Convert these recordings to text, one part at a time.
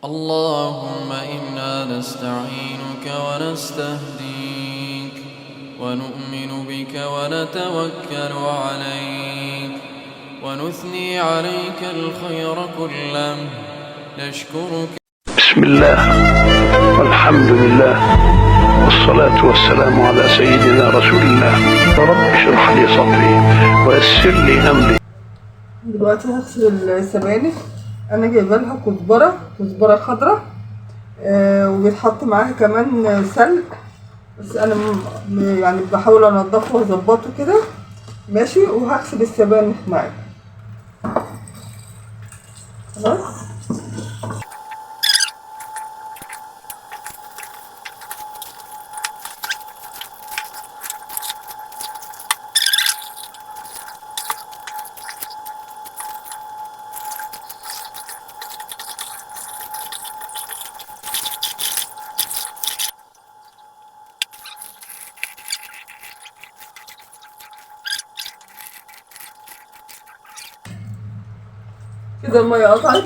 اللهم إنا نستعينك ونستهديك ونؤمن بك ونتوكل عليك ونثني عليك الخير كله نشكرك. بسم الله والحمد لله والصلاة والسلام على سيدنا رسول الله. رب اشرح لي صدري ويسر لي أمري. دلوقتي هغسل السبانخ. انا جايبه لها كزبره خضراء، وبيتحط معاها كمان سلق، بس انا يعني بحاول انضفه واظبطه كده ماشي. وهغسل السبانخ معاك خلاص. كده الميه قطعت.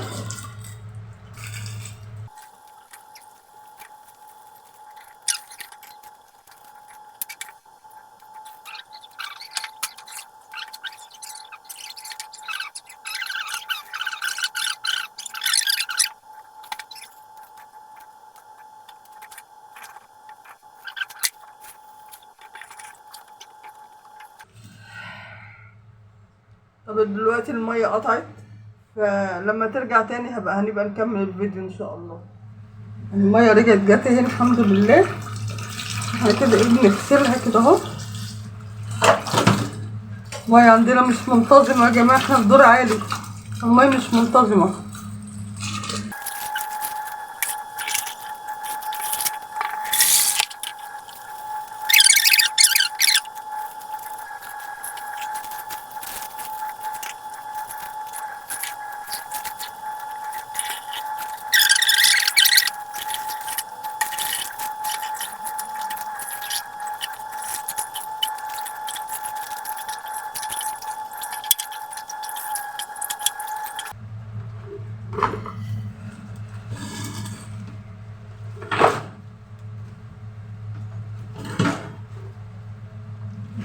طب دلوقتي الميه قطعت، فلما ترجع تاني هنبقى نكمل الفيديو ان شاء الله. الميه رجعت جت اهي الحمد لله. احنا كده بنغسلها كده اهو. الميه عندنا مش منتظمه يا جماعه، احنا في دور عالي، الميه مش منتظمه.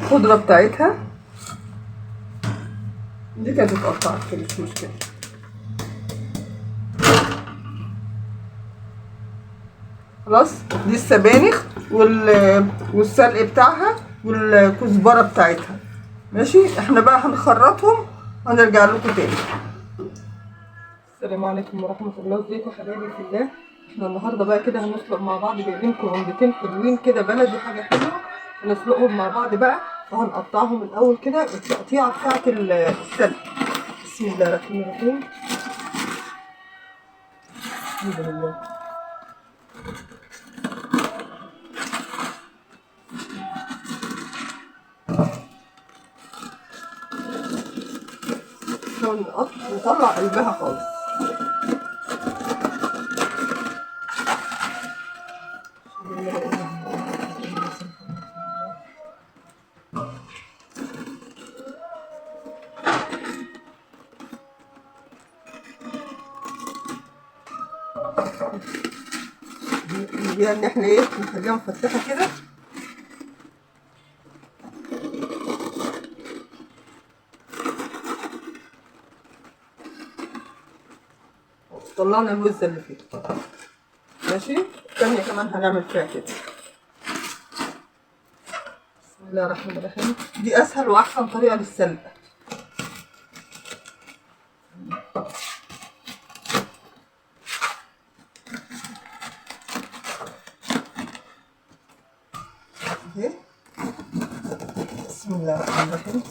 الخضرة بتاعتها دي كانت اتقطعت كده مش مشكلة. خلاص دي السبانخ والسلق بتاعها والكزبرة بتاعتها ماشي. احنا بقى هنخرطهم وهنرجع لكم تاني. السلام عليكم ورحمة الله، ازيكم حبايبي في الله. احنا النهارده بقى كده هنسلق مع بعض، جايبين كرومبتين حلوين كده بلدي، حاجة حلوة. هنسلقهم مع بعض بقى وهنقطعهم الأول كده التقطيعة بتاعة السلق. بسم الله الرحمن الرحيم. الحمد لله. نطلع قلبها خالص. يعني احنا نخليها مفتحة كده. طلعنا الوزة اللي فيه ماشي. الثانية كمان هنعمل فيها كده. بسم الله الرحمن الرحيم. دي اسهل واحسن طريقة للسلق. اهي. بسم الله الرحمن الرحيم.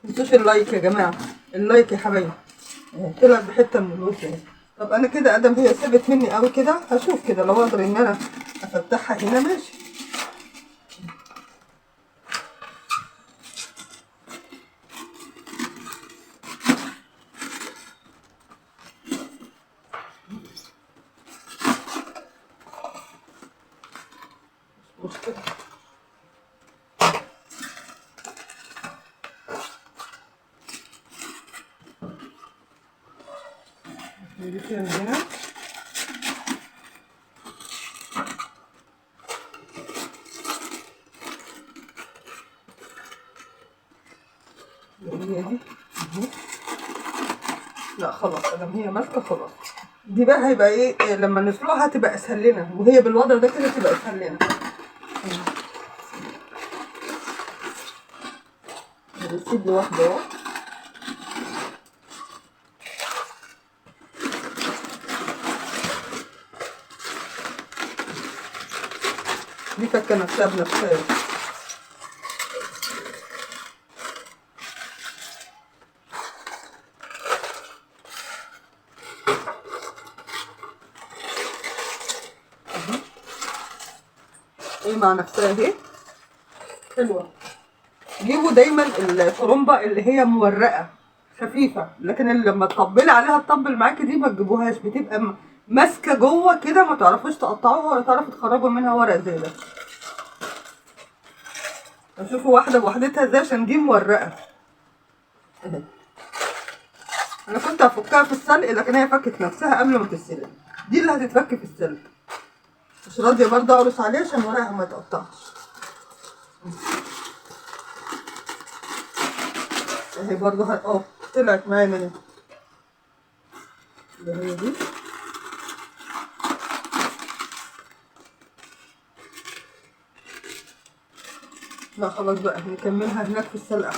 متنسوش اللايك يا جماعة، اللايك يا حبايبي. طلع بحتة من الوش اهي. طب انا كده ادم هي سابت مني قوي كده، هشوف كده لو اقدر ان انا افتحها هنا ماشي. مشكلة. دي كده هنا. هي دي. لا خلاص ادام هي ماسكه خلاص. دي بقى هيبقى ايه لما نسلقها هتبقى اسهل لنا، وهي بالوضع ده كده تبقى اسهل لنا. هنسيب له واحده اهو. دي فكه نفسها بنفسها. ايه مع نفسها اهي حلوه. جيبوا دايما الطرمبه اللي هي مورقه خفيفه، لكن اللي لما تطبلي عليها تطبل معاكي دي ما تجيبوهاش، بتبقى ماسكه جوه كده ما تعرفوش تقطعوها ولا تعرفوا تخرجوا منها ورق زي ده. شوفوا واحده بوحدتها ازاي عشان دي مورقه اهي. انا كنت هفكها في السلق لكن هي فكت نفسها قبل ما تتسلق. دي اللي هتتفك في السلق. مش راضيه برضه اقرص عليها عشان ورقها ما يتقطعش. اهي برضه طلعت معانا اهي. اللي هي دي. لا خلاص بقى نكملها هناك في السلقة.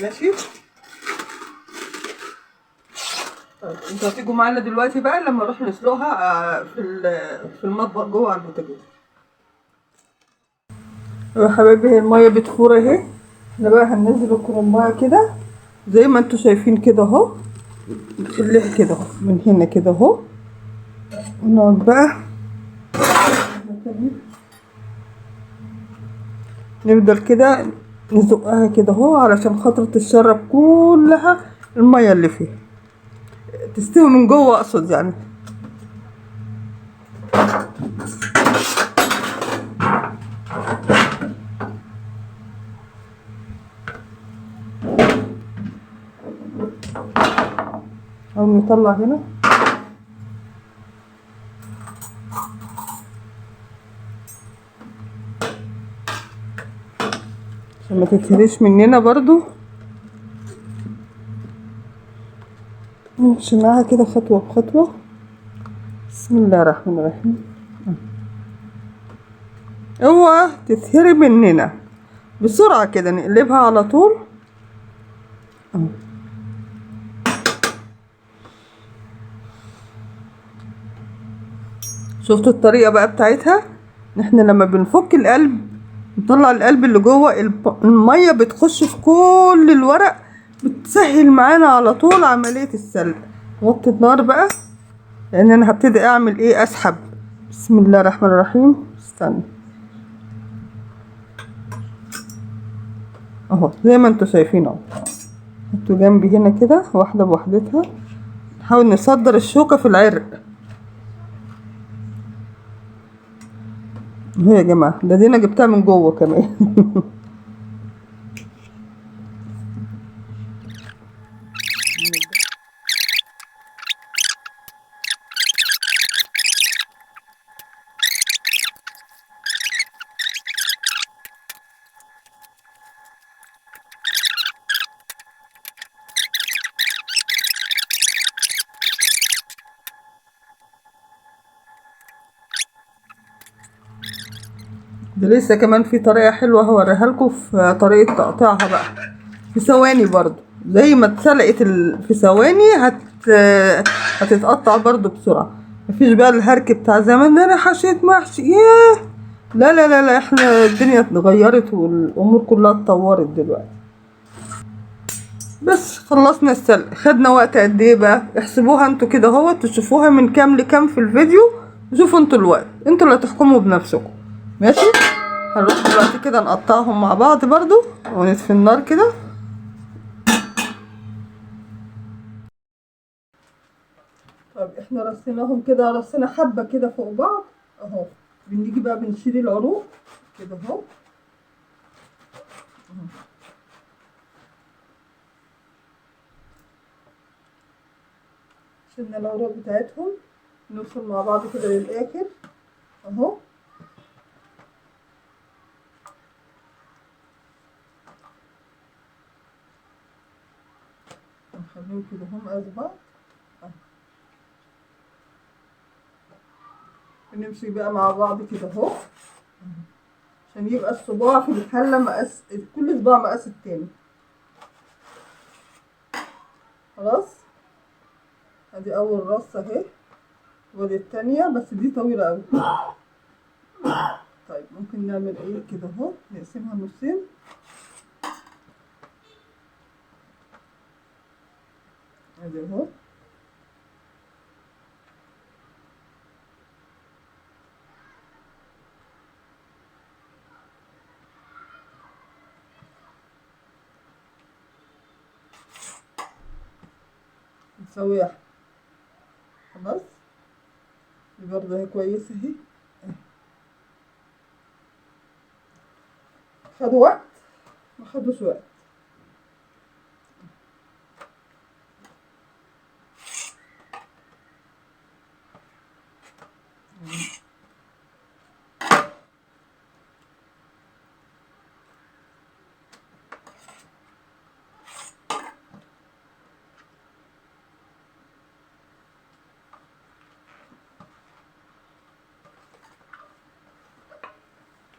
ماشي. طيب انتوا هتيجوا معانا دلوقتي بقى لما نروح نسلقها في المطبخ جوه على البوتاجاز. يا حبايبي هي المية بتفور اهي. احنا بقى هننزل الكرنبايه كده زي ما انتوا شايفين كده اهو، بتقلها كده اهو من هنا كده اهو. نقعد بقى نفضل كده نزقها كده اهو علشان خاطر تشرب كلها المية اللي فيها، تستوي من جوه اقصد يعني. او نطلع هنا عشان ما تتهريش مننا برضو. نمشي معاها كده خطوة بخطوة. بسم الله الرحمن الرحيم. اوعى تتهري مننا بسرعة كده، نقلبها على طول. شفتوا الطريقة بقى بتاعتها؟ احنا لما بنفك القلب نطلع القلب اللي جوه، المية بتخش في كل الورق، بتسهل معانا على طول عملية السلق. وطي النار بقى لان انا هبتدي اعمل ايه، اسحب. بسم الله الرحمن الرحيم. استنى اهو زي ما انتوا شايفين اهو. حطوا جنبي هنا كده واحدة بوحدتها، نحاول نصدر الشوكة في العرق اهو يا جماعة. ده دي انا جبتها من جوه كمان. ده لسه كمان في طريقة حلوة هوريها لكم، في طريقة تقطيعها بقى في ثواني برضو زي ما اتسلقت في ثواني هتتقطع برضو بسرعة. مفيش بقى الهرك بتاع زمان ده انا حشيت محشي ياه. لا لا لا لا، احنا الدنيا اتغيرت والامور كلها اتطورت دلوقتي. بس خلصنا السلق. خدنا وقت قد ايه بقى؟ احسبوها انتوا كده اهو، تشوفوها من كام لكام في الفيديو، وشوفوا انتوا الوقت، انتوا اللي هتحكموا بنفسكم. ماشي. هنروح دلوقتي كده نقطعهم مع بعض برضو ونطفي النار كده. طب احنا رصيناهم كده، رصينا حبة كده فوق بعض اهو. بنيجي بقى بنشيل العروق كده اهو. شلنا العروق بتاعتهم، نوصل مع بعض كده للاخر اهو. نخليهم كده هم أصبع. ونمشي بقى مع بعض كده اهو، عشان يبقى الصباع في الحلة مقاس، كل صباع مقاس التاني. خلاص، ادي اول رصة اهي، ودي التانية، بس دي طويلة اوي. طيب ممكن نعمل ايه كده اهو، نقسمها نصين. ادي اهو. نسويها. خلاص، دي برضه اهي كويسة اهي. خدوا وقت؟ ما خدوش وقت.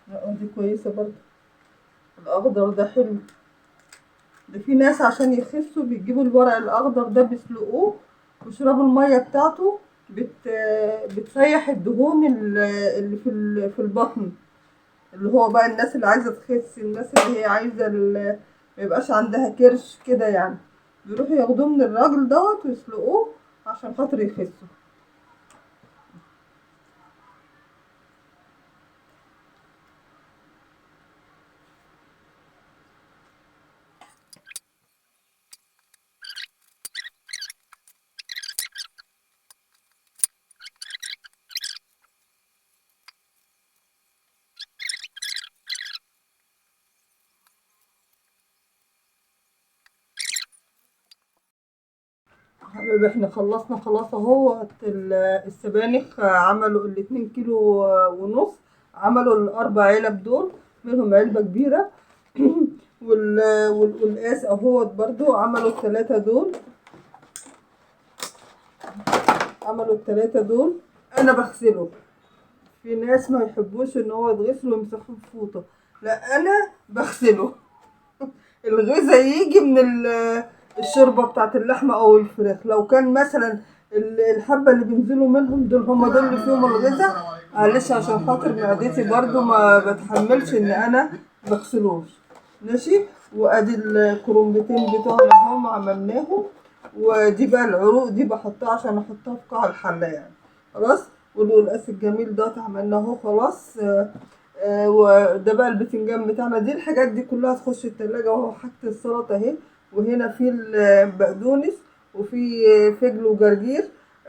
لا دي كويسة برضه، الأخضر ده حلو. ده في ناس عشان يخسوا بيجيبوا الورق الأخضر ده بيسلقوه ويشربوا المية بتاعته، بتسيح الدهون اللي في البطن، اللي هو بقى الناس اللي عايزة تخس، الناس اللي هي عايزة ميبقاش عندها كرش كده يعني، بيروحوا ياخدوه من الراجل دوت ويسلقوه عشان خاطر يخسوا. حبايبي احنا خلصنا خلاص اهو. السبانخ عملوا ال2 كيلو ونص، عملوا ال4 علب دول، منهم علبة كبيرة. والقلقاس اهوت برضو عملوا ال3 دول، عملوا ال3 دول. انا بغسله، في ناس ما يحبوش ان هو يتغسل ويمسحوه بفوطة، لا انا بغسله. الغذاء يجي من الشوربه بتاعت اللحمه او الفراخ. لو كان مثلا الحبه اللي بينزلوا منهم دول هم دول اللي فيهم الغذاء، معلش عشان خاطر معدتي برضو ما بتحملش ان انا مغسلوش. ماشي. وادي الكرومبتين بتوعنا هم عملناهم، ودي بقى العروق دي بحطها عشان احطها في قاع الحله يعني. خلاص. والقلقاس الجميل ده عملناه خلاص. وده بقى البتنجان بتاعنا. دي الحاجات دي كلها تخش التلاجة، وهو حاجة السلطة اهي. وهنا في البقدونس، وفي فجل وجرجير.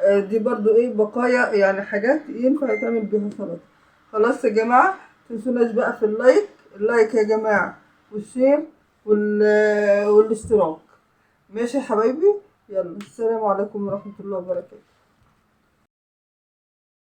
دي برضو ايه بقايا يعني، حاجات ينفع يتعمل بيها سلطة. خلاص يا جماعة، متنسوناش بقى في اللايك يا جماعة، والشير والاشتراك. ماشي يا حبايبي، يلا السلام عليكم ورحمة الله وبركاته.